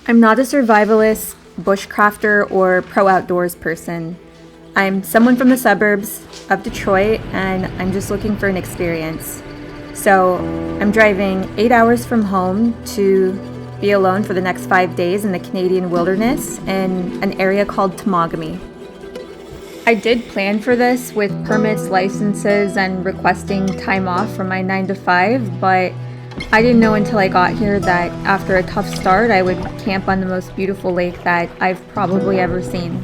I'm not a survivalist, bushcrafter, or pro outdoors person. I'm someone from the suburbs of Detroit, and I'm just looking for an experience. So I'm driving 8 hours from home to be alone for the next 5 days in the Canadian wilderness in an area called Temagami. I did plan for this with permits, licenses, and requesting time off from my 9 to 5, but I didn't know until I got here that after a tough start, I would camp on the most beautiful lake that I've probably ever seen.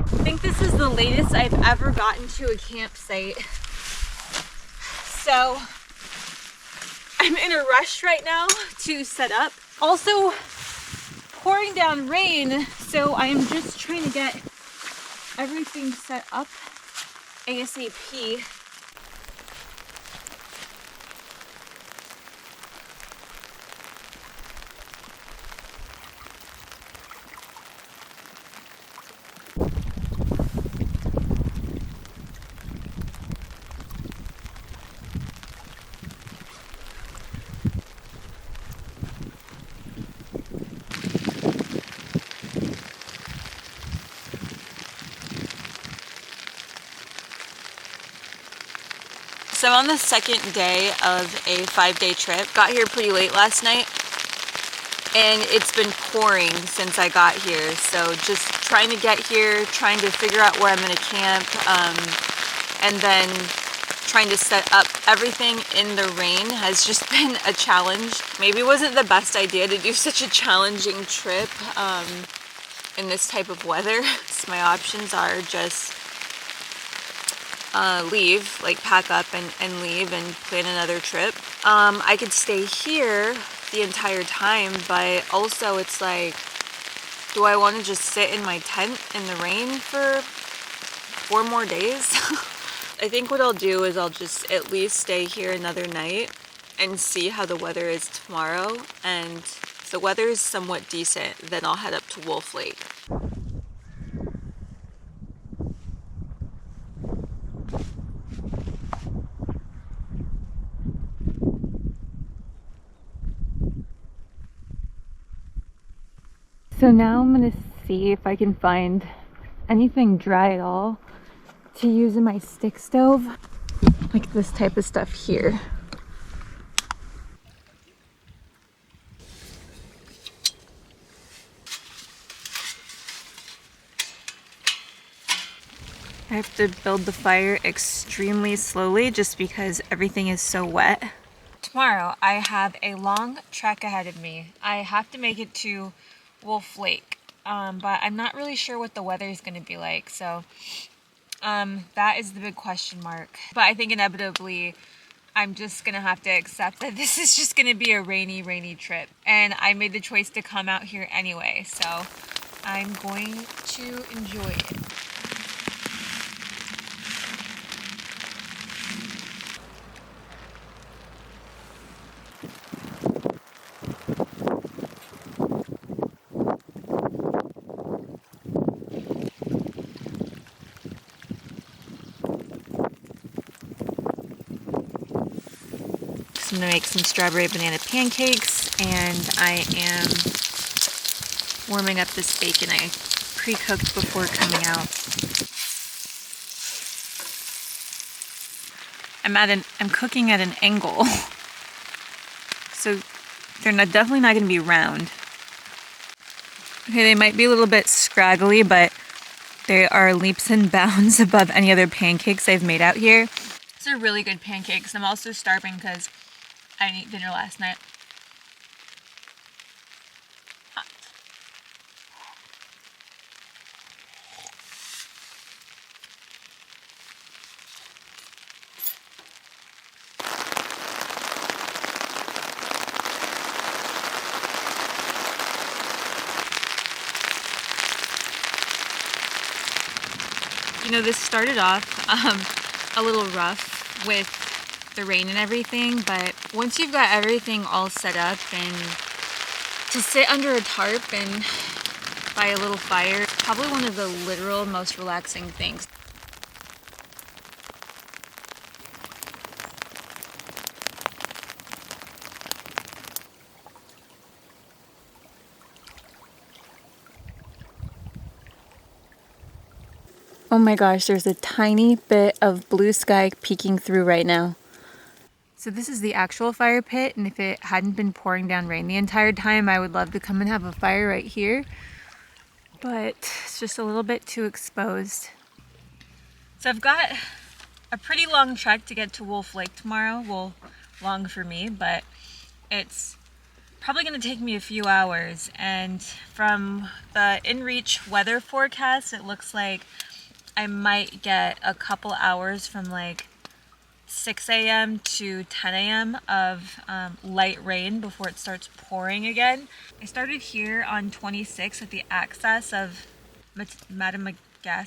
I think this is the latest I've ever gotten to a campsite. So I'm in a rush right now to set up. Also pouring down rain, so I am just trying to get everything set up ASAP. So I'm on the second day of a 5-day trip. Got here pretty late last night, and it's been pouring since I got here. So just trying to get here, trying to figure out where I'm gonna camp, and then trying to set up everything in the rain has just been a challenge. Maybe it wasn't the best idea to do such a challenging trip in this type of weather. So my options are just leave, like pack up and leave and plan another trip. I could stay here the entire time, but also it's like, do I want to just sit in my tent in the rain for 4 more days? I think what I'll do is I'll just at least stay here another night and see how the weather is tomorrow, and if the weather is somewhat decent, then I'll head up to Wolf Lake. So now I'm gonna see if I can find anything dry at all to use in my stick stove, like this type of stuff here. I have to build the fire extremely slowly just because everything is so wet. Tomorrow I have a long trek ahead of me. I have to make it to Wolf Lake, but I'm not really sure what the weather is going to be like, so that is the big question mark. But I think inevitably I'm just going to have to accept that this is just going to be a rainy trip, and I made the choice to come out here anyway, so I'm going to enjoy it. I'm gonna make some strawberry banana pancakes, and I am warming up this bacon I pre-cooked before coming out. I'm cooking at an angle, so they're definitely not gonna be round. Okay, they might be a little bit scraggly, but they are leaps and bounds above any other pancakes I've made out here. These are really good pancakes. I'm also starving because I didn't eat dinner last night. You know, this started off a little rough with the rain and everything, but once you've got everything all set up, and to sit under a tarp and by a little fire probably one of the literal most relaxing things. Oh my gosh, there's a tiny bit of blue sky peeking through right now. So this is the actual fire pit, and if it hadn't been pouring down rain the entire time, I would love to come and have a fire right here. But it's just a little bit too exposed. So I've got a pretty long trek to get to Wolf Lake tomorrow. Well, long for me, but it's probably going to take me a few hours. And from the Inreach weather forecast, it looks like I might get a couple hours from like 6 a.m. to 10 a.m. of light rain before it starts pouring again. I started here on 26 at the access of Matagami,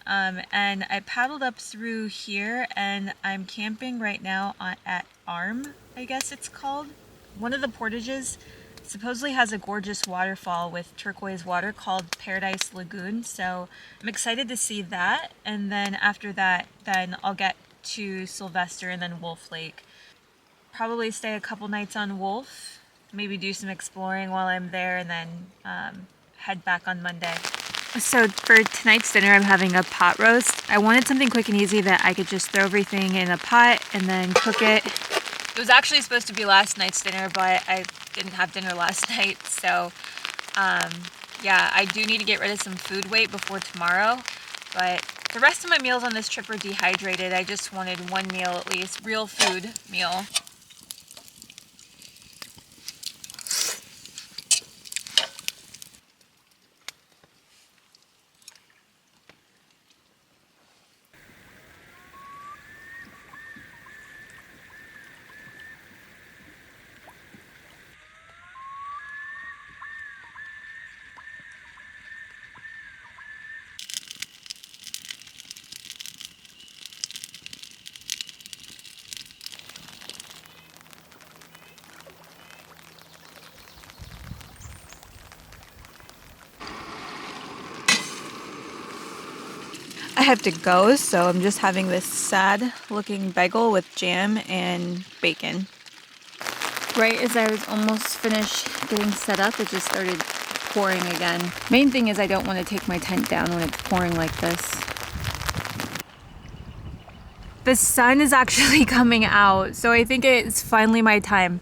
and I paddled up through here, and I'm camping right now at Arm, I guess it's called. One of the portages supposedly has a gorgeous waterfall with turquoise water called Paradise Lagoon, so I'm excited to see that. And then after that, then I'll get to Sylvester and then Wolf Lake. Probably stay a couple nights on Wolf, maybe do some exploring while I'm there, and then head back on Monday. So for tonight's dinner, I'm having a pot roast. I wanted something quick and easy that I could just throw everything in a pot and then cook it. It was actually supposed to be last night's dinner, but I didn't have dinner last night, so yeah, I do need to get rid of some food weight before tomorrow, but the rest of my meals on this trip are dehydrated. I just wanted one meal at least, real food meal. I have to go, so I'm just having this sad looking bagel with jam and bacon. Right as I was almost finished getting set up, it just started pouring again. Main thing is I don't want to take my tent down when it's pouring like this. The sun is actually coming out, so I think it's finally my time.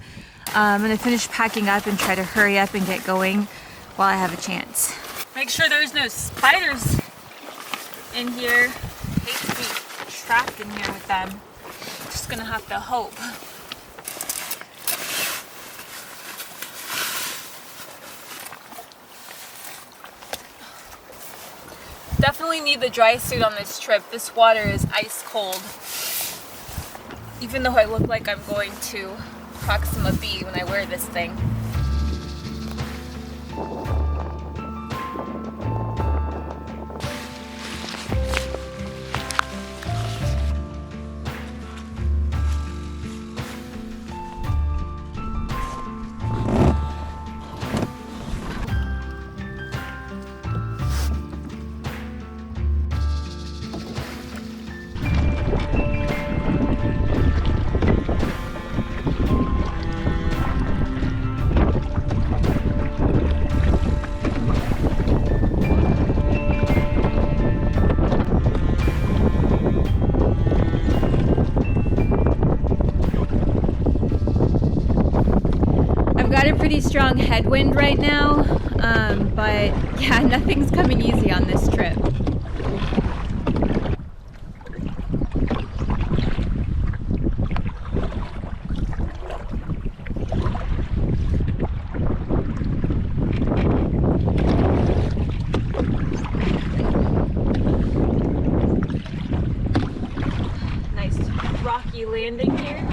I'm gonna finish packing up and try to hurry up and get going while I have a chance. Make sure there's no spiders in here. Hate to be trapped in here with them. Just gonna have to hope. Definitely need the dry suit on this trip. This water is ice cold. Even though I look like I'm going to Proxima B when I wear this thing. Pretty strong headwind right now, but yeah, nothing's coming easy on this trip. Nice rocky landing here.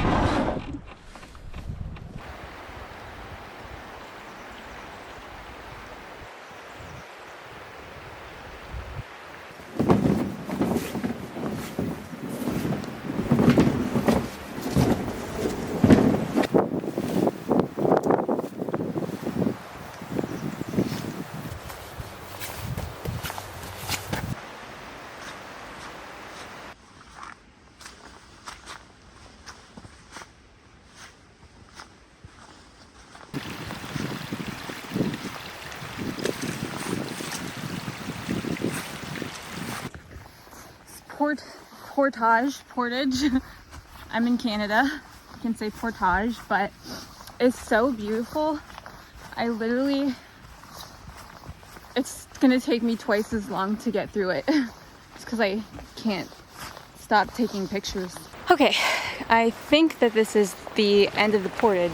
portage. I'm in Canada. I can say portage, but it's so beautiful. It's gonna take me twice as long to get through it. It's because I can't stop taking pictures. Okay, I think that this is the end of the portage.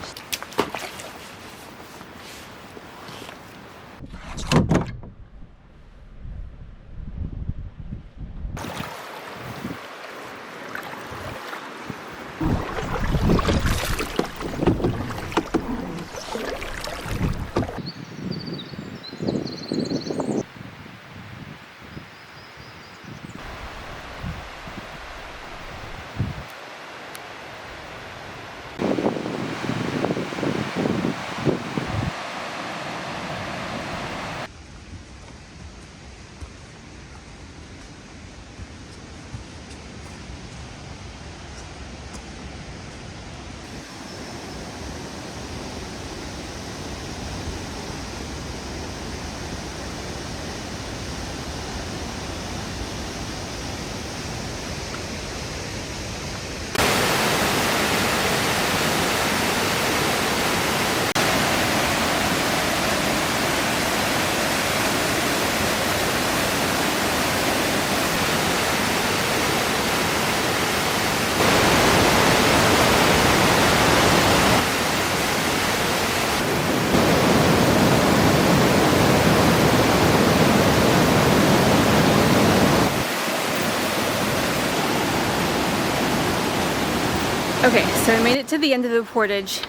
Okay, so I made it to the end of the portage,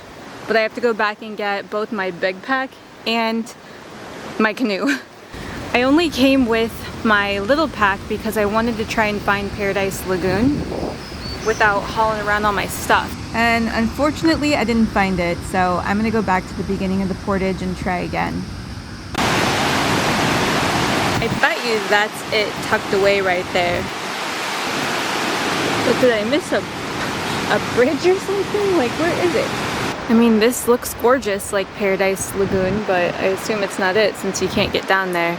but I have to go back and get both my big pack and my canoe. I only came with my little pack because I wanted to try and find Paradise Lagoon without hauling around all my stuff. And unfortunately, I didn't find it, so I'm gonna go back to the beginning of the portage and try again. I bet you that's it tucked away right there. But did I miss a bridge or something? Like, where is it? I mean, this looks gorgeous, like Paradise Lagoon, but I assume it's not it since you can't get down there.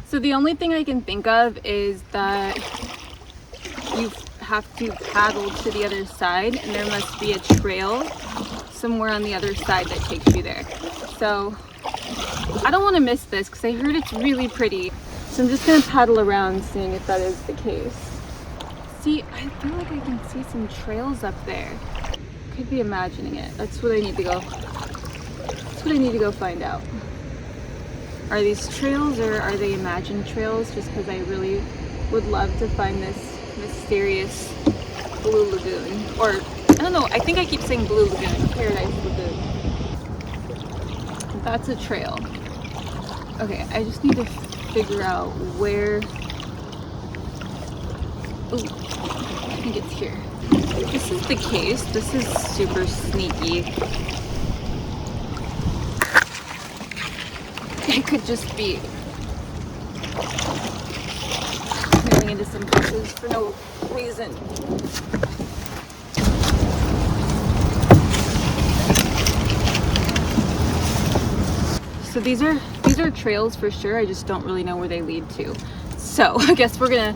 So the only thing I can think of is that you have to paddle to the other side, and there must be a trail somewhere on the other side that takes you there. So I don't want to miss this because I heard it's really pretty. So I'm just going to paddle around seeing if that is the case. See, I feel like I can see some trails up there. Could be imagining it. That's what I need to go. That's what I need to go find out. Are these trails or are they imagined trails? Just because I really would love to find this mysterious blue lagoon. Or, I don't know, I think I keep saying blue lagoon, Paradise Lagoon. That's a trail. Okay, I just need to figure out where... Ooh, I think it's here. If this is the case, this is super sneaky. It could just be sailing into some bushes for no reason. So these are trails for sure. I just don't really know where they lead to. So I guess we're gonna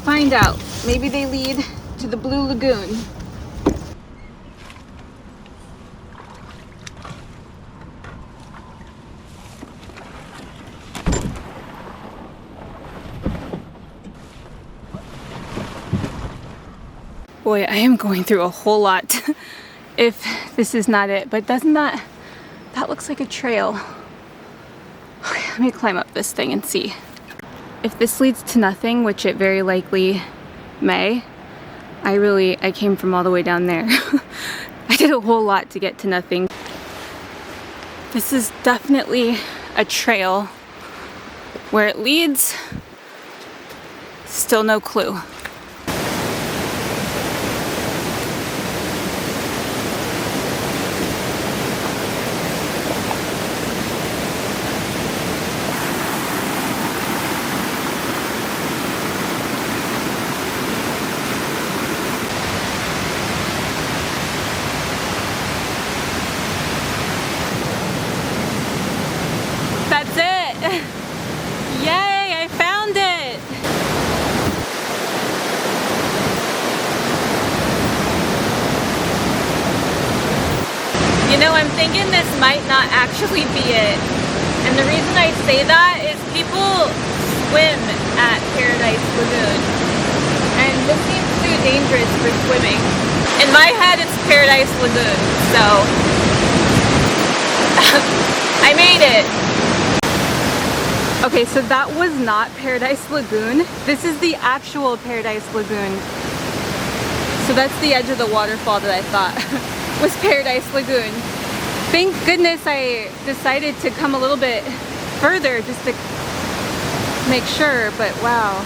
find out. Maybe they lead to the Blue Lagoon. Boy, I am going through a whole lot if this is not it, but doesn't that looks like a trail. Okay, let me climb up this thing and see. If this leads to nothing, which it very likely may, I came from all the way down there. I did a whole lot to get to nothing. This is definitely a trail. Where it leads, still no clue. know, I'm thinking this might not actually be it. And the reason I say that is people swim at Paradise Lagoon. And this seems too dangerous for swimming. In my head, it's Paradise Lagoon, so I made it. Okay, so that was not Paradise Lagoon. This is the actual Paradise Lagoon. So that's the edge of the waterfall that I thought was Paradise Lagoon. Thank goodness I decided to come a little bit further just to make sure, but wow.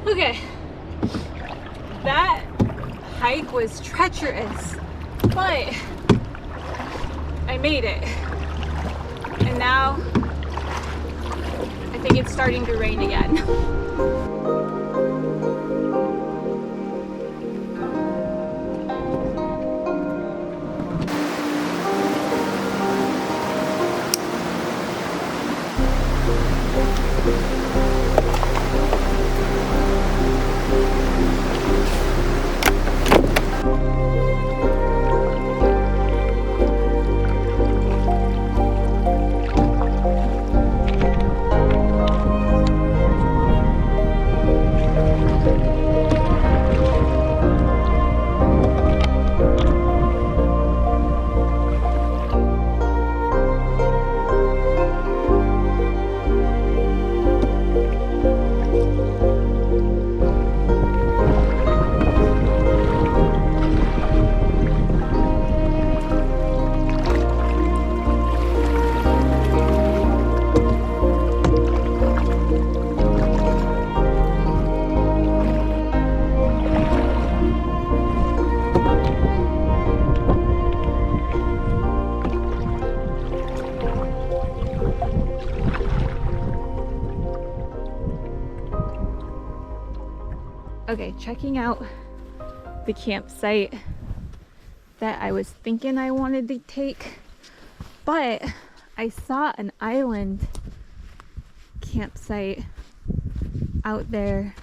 Okay, that hike was treacherous, but I made it. And now I think it's starting to rain again. Okay, checking out the campsite that I was thinking I wanted to take, but I saw an island campsite out there,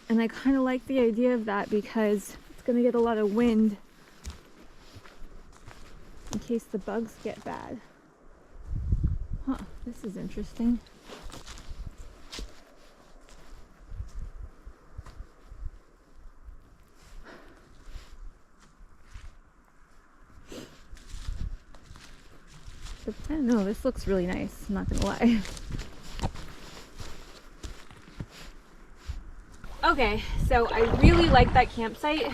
and I kind of like the idea of that because it's gonna get a lot of wind in case the bugs get bad. Huh, this is interesting. I don't know, this looks really nice, I'm not gonna lie. Okay, so I really like that campsite,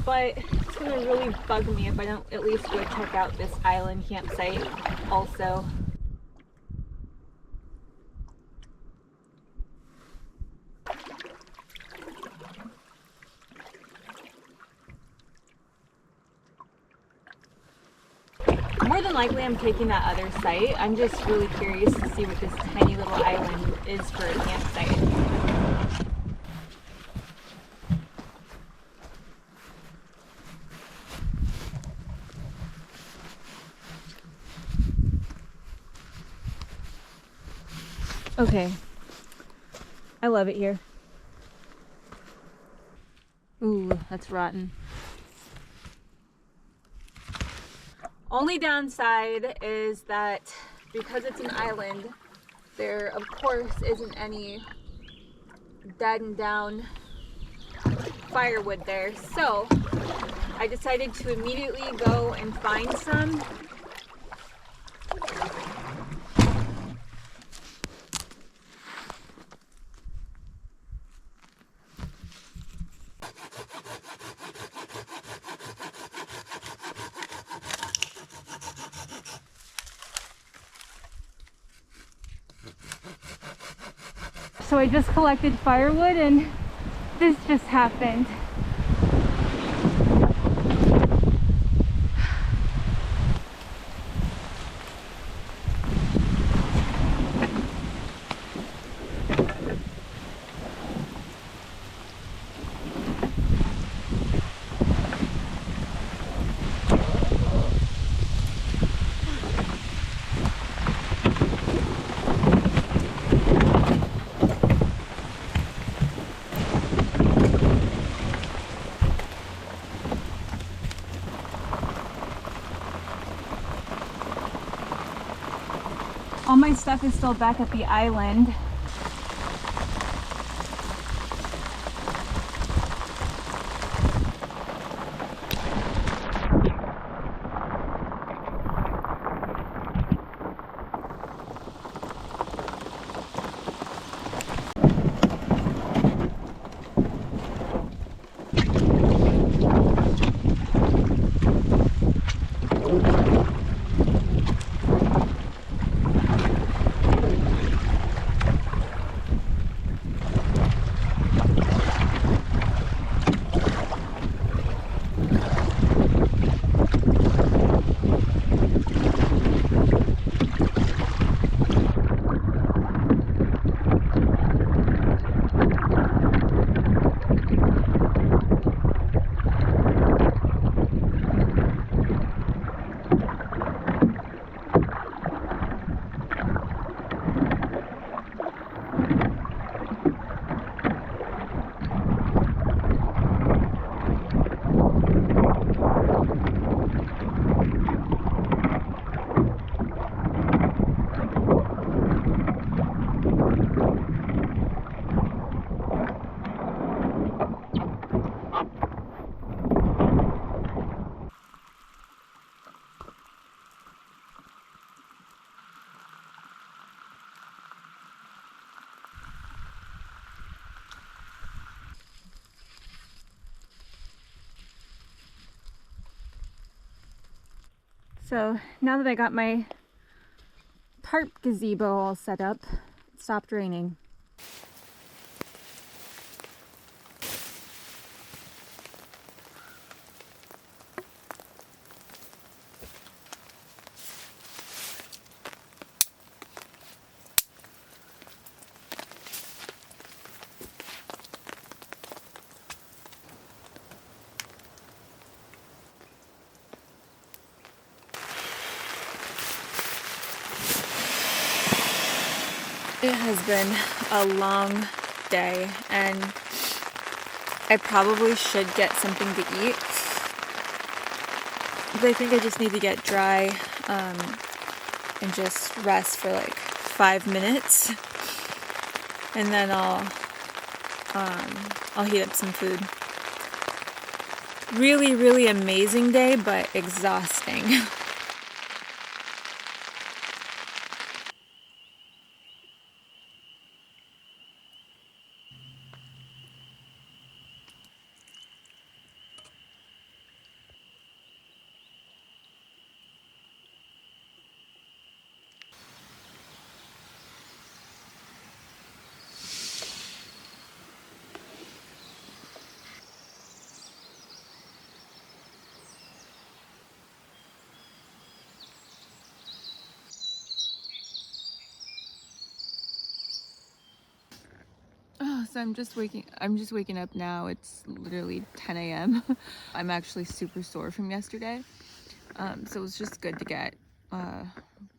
but it's gonna really bug me if I don't at least go check out this island campsite also. More than likely I'm taking that other site. I'm just really curious to see what this tiny little island is for a campsite. Okay, I love it here. Ooh, that's rotten. Only downside is that because it's an island, there of course isn't any dead and down firewood there. So I decided to immediately go and find some. So I just collected firewood and this just happened. All my stuff is still back at the island. So now that I got my tarp gazebo all set up, it stopped raining. It has been a long day, and I probably should get something to eat, but I think I just need to get dry and just rest for like 5 minutes, and then I'll heat up some food. Really, really amazing day, but exhausting. Oh, so I'm just waking up now. It's literally 10 a.m. I'm actually super sore from yesterday. So it was just good to get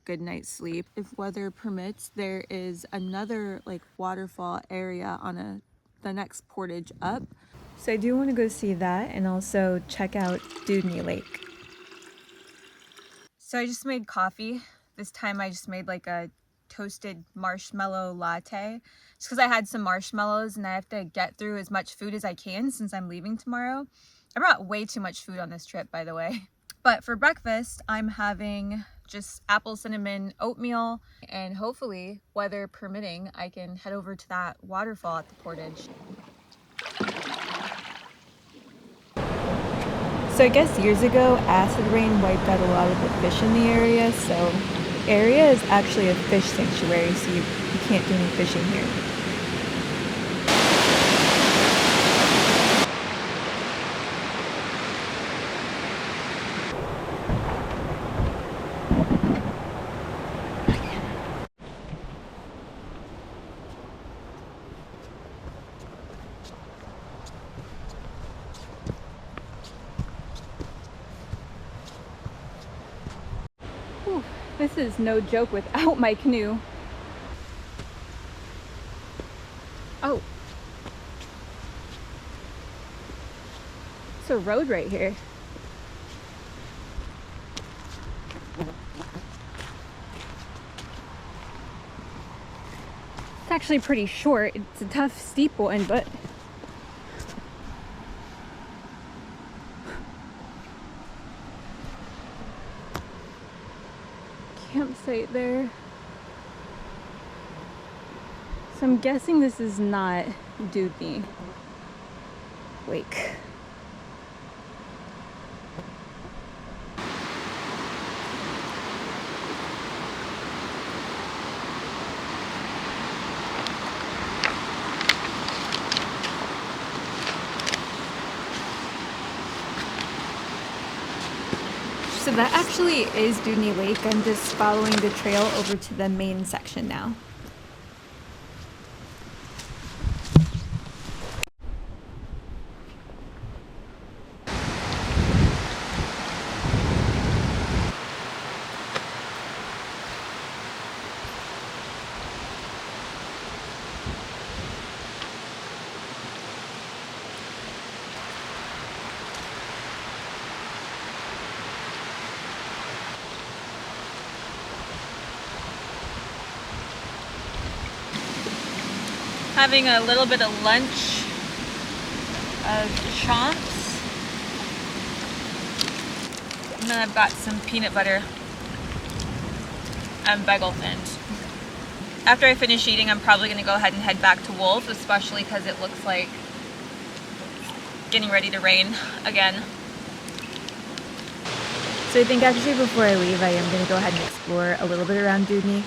good night's sleep. If weather permits, there is another like waterfall area on the next portage up. So I do want to go see that and also check out Dudney Lake. So I just made coffee. This time I just made like a toasted marshmallow latte, just because I had some marshmallows and I have to get through as much food as I can since I'm leaving tomorrow. I brought way too much food on this trip, by the way. But for breakfast, I'm having just apple cinnamon oatmeal, and hopefully, weather permitting, I can head over to that waterfall at the portage. So I guess years ago, acid rain wiped out a lot of the fish in the area, so the area is actually a fish sanctuary, so you can't do any fishing here. Whew, this is no joke without my canoe. Oh. It's a road right here. It's actually pretty short. It's a tough, steep one, but campsite there. So I'm guessing this is not Dudney Wake. So that actually is Dudney Lake. I'm just following the trail over to the main section now. Having a little bit of lunch of chomps. And then I've got some peanut butter and bagel thins. After I finish eating, I'm probably going to go ahead and head back to Wolf, especially because it looks like getting ready to rain again. So I think actually before I leave, I am going to go ahead and explore a little bit around Dudney.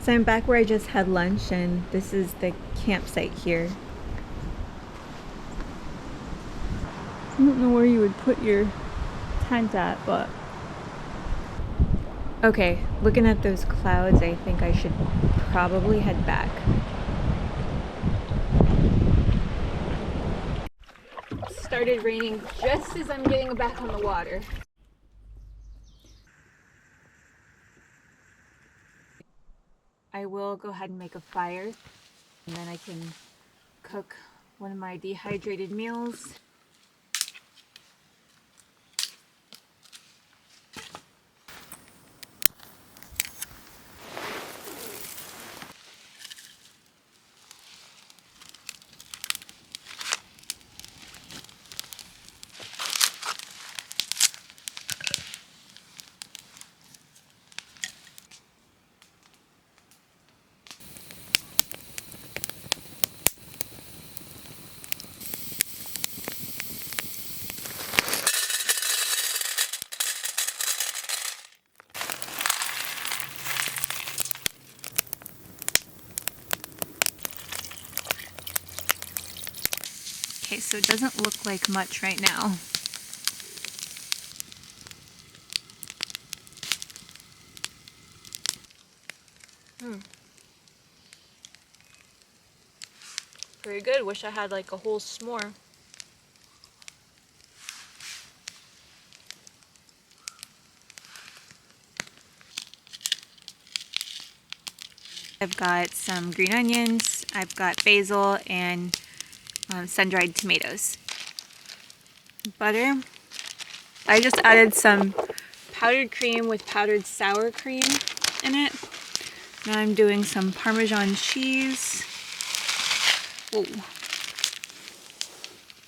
So I'm back where I just had lunch, and this is the campsite here. I don't know where you would put your tent at, but... Okay, looking at those clouds, I think I should probably head back. It started raining just as I'm getting back on the water. I will go ahead and make a fire, and then I can cook one of my dehydrated meals. Okay, so it doesn't look like much right now. Very good. Wish I had like a whole s'more. I've got some green onions, I've got basil, and sun-dried tomatoes. Butter. I just added some powdered cream with powdered sour cream in it. Now I'm doing some Parmesan cheese. Whoa.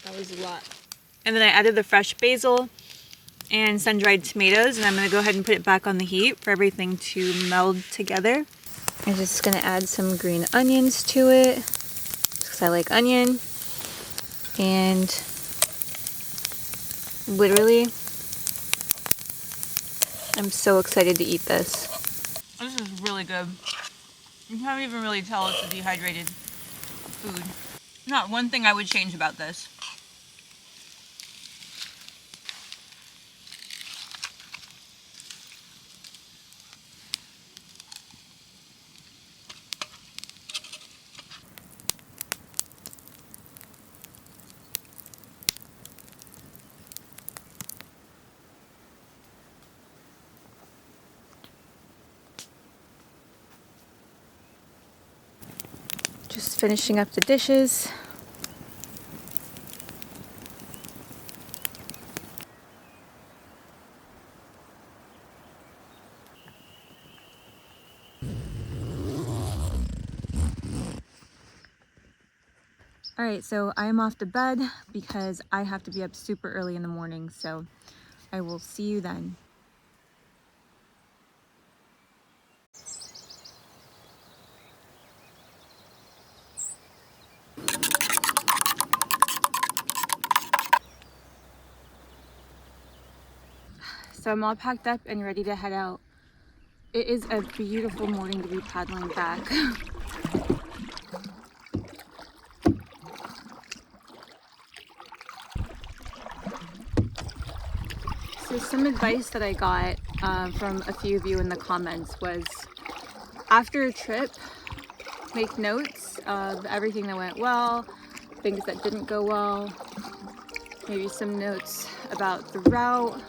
That was a lot. And then I added the fresh basil and sun-dried tomatoes, and I'm going to go ahead and put it back on the heat for everything to meld together. I'm just going to add some green onions to it because I like onion. And literally, I'm so excited to eat this. This is really good. You can't even really tell it's a dehydrated food. Not one thing I would change about this. Just finishing up the dishes. All right, so I am off to bed because I have to be up super early in the morning, so I will see you then. So I'm all packed up and ready to head out. It is a beautiful morning to be paddling back. So some advice that I got from a few of you in the comments was, after a trip, make notes of everything that went well, things that didn't go well, maybe some notes about the route,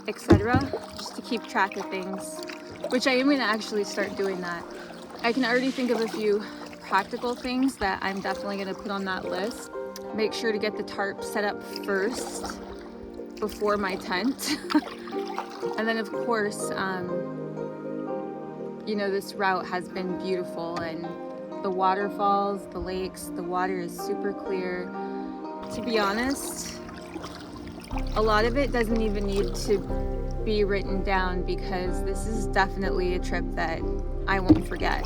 etc., just to keep track of things, which I am going to actually start doing that. I can already think of a few practical things that I'm definitely going to put on that list. Make sure to get the tarp set up first before my tent. And then of course, you know, this route has been beautiful, and the waterfalls, the lakes, the water is super clear. To be honest, a lot of it doesn't even need to be written down because this is definitely a trip that I won't forget.